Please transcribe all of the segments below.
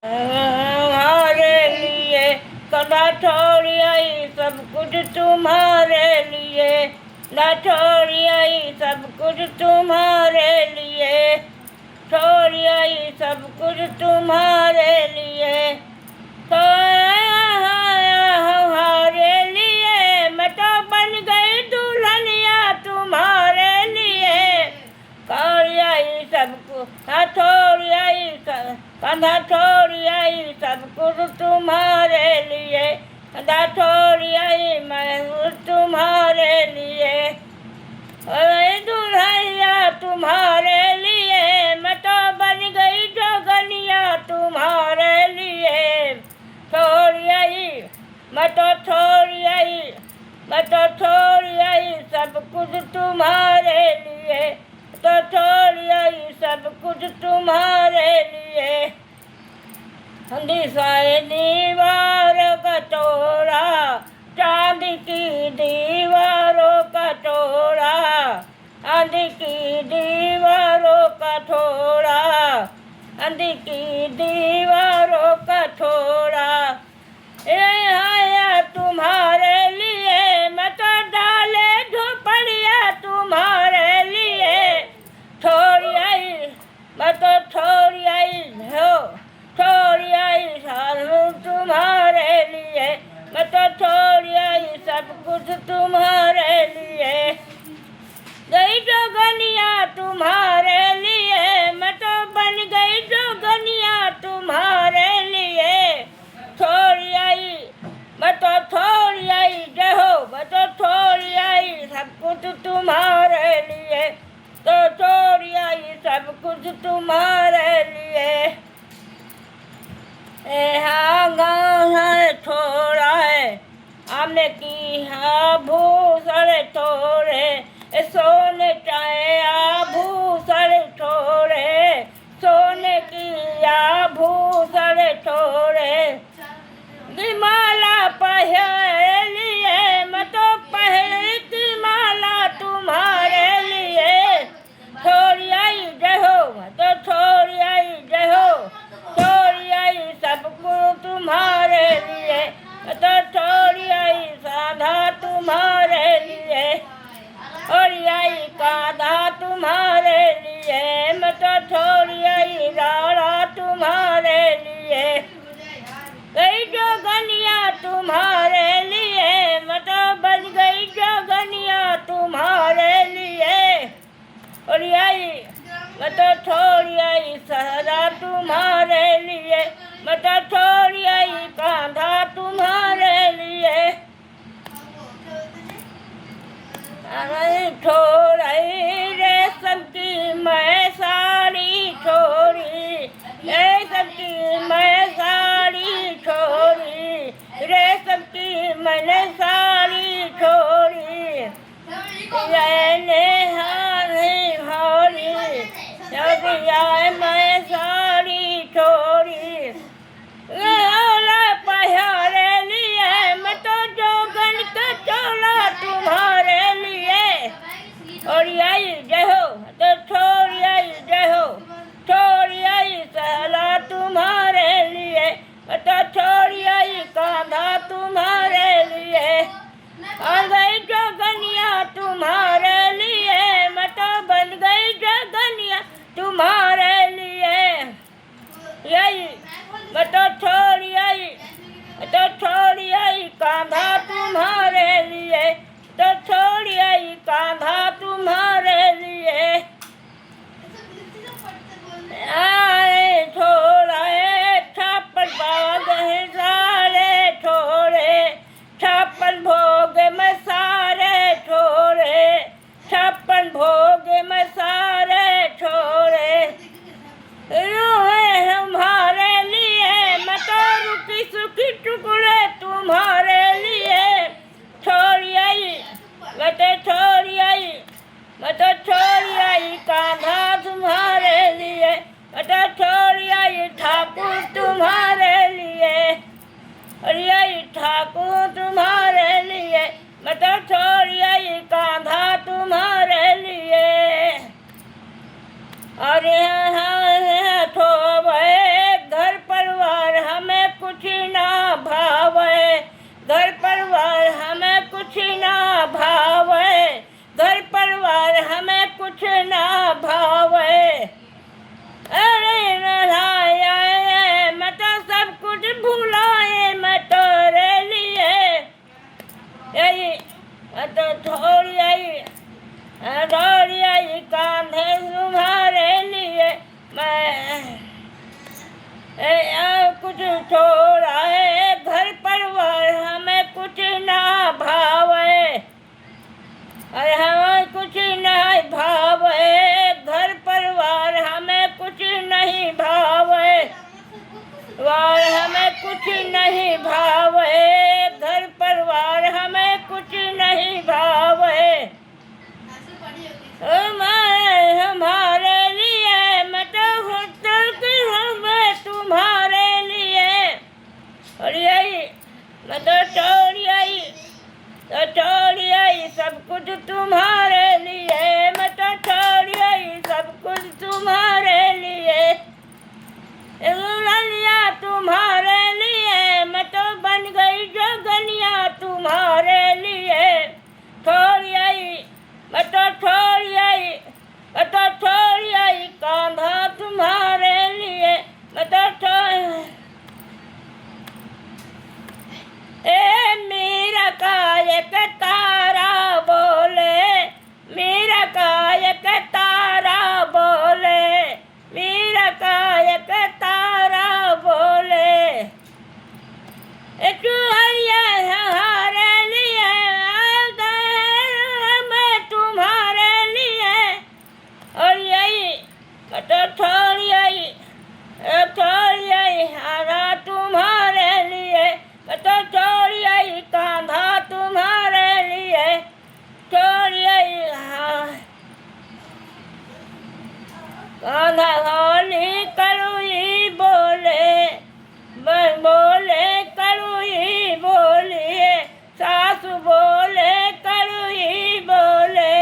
हमारे लिए कदा छोड़ी आई सब कुछ तुम्हारे लिए, ना छोड़ी आई सब कुछ तुम्हारे लिए, छोड़ी आई सब कुछ तुम्हारे लिए, तो हमारे लिए मैं तो बन गई दुल्हनिया तुम्हारे लिए, छोड़ी आई सबको ना छोड़ी आई कंधा छोड़ी आई सब कुछ तुम्हारे लिए, कंधा छोड़ी आई मैं तुम्हारे लिए, अरे दुल्हनिया तुम्हारे लिए, मैं तो बन गई जोगनिया तुम्हारे लिए, छोड़ी आई मैं तो छोड़ी आई, मैं तो छोड़ी आई सब कुछ तुम्हारे लिए, तो छोड़ी आई सब कुछ तुम्हारे लिए, दिशाए दीवारों का तोड़ा, चांद की दीवारों का तोड़ा, चांद की दीवारों का थोड़ा, चांद की दीवारों का थोड़ा, आया तुम्हारे लिए मैं तो डाले झोपड़िया तुम्हारे लिए, छोड़ी आई मैं तो छोड़ी आई हो, छोड़ी आई सालू तुम्हारे लिए, मैं तो छोड़ी आई सब कुछ तुम्हारे लिए, गई जोगनिया तुम्हारे लिए, मैं तो बन गई जोगनिया तुम्हारे लिए, छोड़ी आई मैं तो छोड़ी आई जय हो, मैं तो छोड़ी आई सब कुछ तुम्हारे लिए, तो छोड़ी आई सब कुछ तुम्हारे लिए, गाँव है छोड़ा है हमने की आभूषण छोड़े, सोने चाहे आभूषण छोड़े, सोने की आभूषण छोड़े, माला पहले लिए मैं तो पहले की माला तुम्हारे लिए, छोड़ी आई जय हो मैं तो छोड़ी आई जय हो, छोड़ी आई सबको तुम्हारे लिए, मैं तो छोड़ी आई साधा तुम्हारे लिए, छोड़ी आई काधा तुम्हारे लिए, मैं तो छोड़ी आई राड़ा तुम्हारे लिए, गई जोगनिया तुम्हारे लिए, मैं तो बन गई जोगनिया तुम्हारे लिए, और आई मैं तो छोड़ी आई सहरा तुम्हारे लिए, मैं तो छोड़ी आई कांधा तुम्हारे लिए, छोड़ी रेशम की मैं साड़ी छोड़ी, रेशम की मैं साड़ी छोड़ी, रेशम की मैंने साड़ी छोड़ी, मैंने हारी भारी मैं साड़ी छोड़ी, पहरे लिए मैं तो जोगन का चोला तुम्हारे लिए, और आई जय हो तो छोड़ी आई जय हो, छोड़ी आई सहला तुम्हारे लिए, मैं तो छोड़ी आई कांधा तुम्हारे लिए, आ गई जोगनिया तुम्हारे लिए, मैं तो बन गई जोगनिया तुम्हारे लिए, यही मैं तो छोड़ी आई, मैं तो छोड़ी आई कांधा तुम्हारे लिए, तो छोड़ी आई कांधा तुम्हारे लिए, आए छोड़े छापन बाग है सारे छोड़े, छापन भोग में सारे छोड़े, छापन भोग में सारे छोड़े, हमारे लिए मैं तो रुकी सुखी टुकड़े तुम्हारे लिए, छोड़ी आई मैं तो छोड़ी आई, मैं तो छोड़ी आई कान्हा तुम्हारे लिए, मैं तो छोड़ी आई ठाकुर तुम्हारे लिए, अरे आई ठाकुर तुम्हारे लिए, मैं तो छोड़ी आई कान्हा तुम्हारे लिए, अरे हाँ थोबे घर परिवार कुछ छोड़ा है, घर परिवार हमें कुछ ना भावे, अरे हमें कुछ नहीं भावे, घर परिवार हमें कुछ नहीं भावे, वार हमें कुछ नहीं भावे, घर परिवार हमें कुछ नहीं भावे। हमारे लिए मैं तो खुद हूँ तुम्हारे लिए, और यही मैं तो छोड़ आई सब कुछ तुम्हारे लिए, मैं तो छोड़ आई सब कुछ तुम्हारे लिए, दुल्हनिया तुम्हारे लिए, मैं तो बन गई जोगनिया तुम्हारे लिए, छोड़ आई मैं तो छोड़ आई, मैं तो छोड़ आई कांधा तुम्हारे लिए, मैं तो छोड़। ए मेरा कायक तारा बोले, मेरा कायक तारा बोले, मेरा कायक तारा बोले, चूहरिया हमारे लिए, मैं तुम्हारे लिए, और यही मैं तो छोड़ आई हारा तुम्हारे लिए, मैं तो छोड़ आई कांधा तुम्हारे लिए, छोड़ आई कांधा होली करुई बोले, बोले करुई बोलिए, सासू बोले करुई बोले,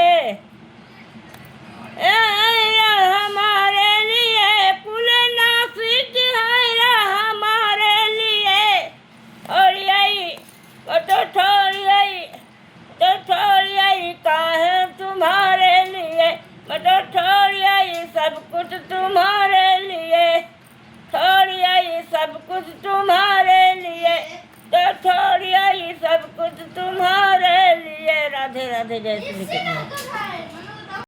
हमारे लिए कुल नासिक है हमारे लिए, और यही तो छोड़ आई काहे तुम्हारे लिए, मैं तो छोड़ आई सब कुछ तुम्हारे लिए, छोड़ आई सब कुछ तुम्हारे लिए, तो छोड़ आई सब कुछ तुम्हारे लिए। राधे राधे, जय श्री कृष्ण।